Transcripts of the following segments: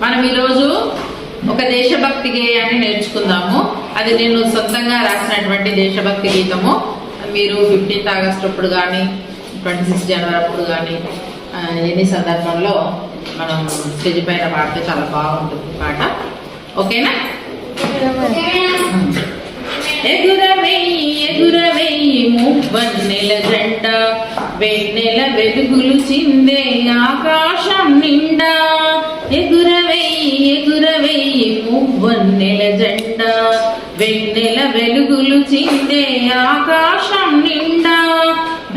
మనం ఈరోజు ఒక దేశభక్తి గేయాన్ని నేర్చుకుందాము. అది నేను సొంతంగా రాసినటువంటి దేశభక్తి గీతము. మీరు 15th ఆగస్ట్ అప్పుడు కానీ 26 జనవరి అప్పుడు కానీ ఎన్ని సందర్భంలో మనం స్టేజ్ పైన పాడితే చాలా బాగుంటుంది పాట. ఓకేనా? ఎగురవేయి ఎగురవేయి మువ్వన్నెల జెండా, వెన్నెల వెలుగులు చిందే ఆకాశం నిండా. ఎగురవేయి ఎగురవేయి మువ్వన్నెల జెండా, వెన్నెల వెలుగులు చిందే ఆకాశం నిండా.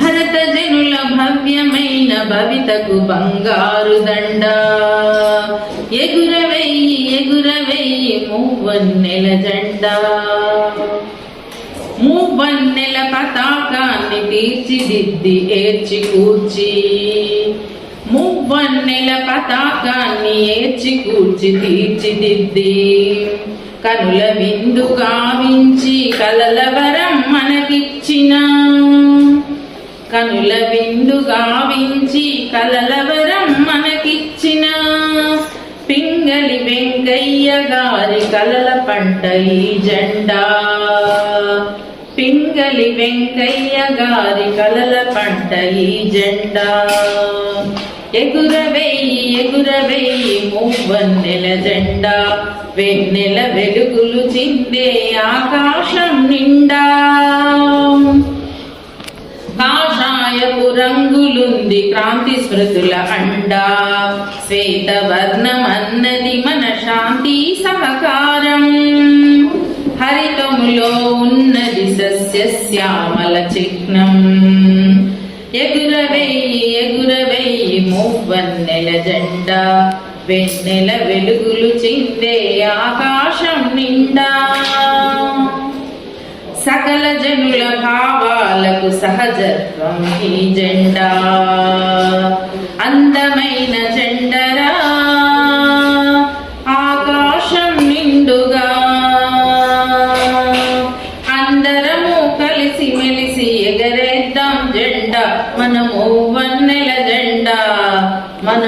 భరత జనుల భవ్యమైన భవితకు బంగారు దండ. ఎగురవేయి ఎగురవేయి మువ్వన్నెల జెండా. మువ్వన్నెల పతాకాన్ని తీర్చిదిద్ది ఏర్చి కూర్చి, మువ్వన్నెల పతాకాన్ని ఏర్చి కూర్చి తీర్చిదిద్ది, కనుల విందు గావించి కలల వరం మనకిచ్చిన, కనుల విందు గావించి కలల వరం మనకిచ్చిన. పింగళి వెంకయ్య గారి కలల పంట ఈ జెండా. పింగళి వెంకయ్య గారి కలల పంట ఈ జెండా. ఎగురవేయి ఎగురవేయి మువ్వన్నెల జెండా, వెన్నెల వెలుగులు చిందే ఆకాశం నిండా. కాషాయపు రంగులుంది క్రాంతి స్మృతుల అండా, శ్వేతవర్ణమన్నది మన శాంతి సహకారం. హరితములో ఉన్నది సస్యశ్యామల చిహ్నం. ఎగురవేయి ఎగురవేయి మువ్వన్నెల జెండా, వెన్నెల వెలుగులు చిందే ఆకాశం నిండా. సకల జనుల భావాలకు సహజత్వం ఈ జెండా. అందమైన జెండరా ఆకాశం నిండుగా, అందరము కలిసి మెలిసి ఎగరేద్దాం జెండా. మన మువ్వన్నెల జెండా, మన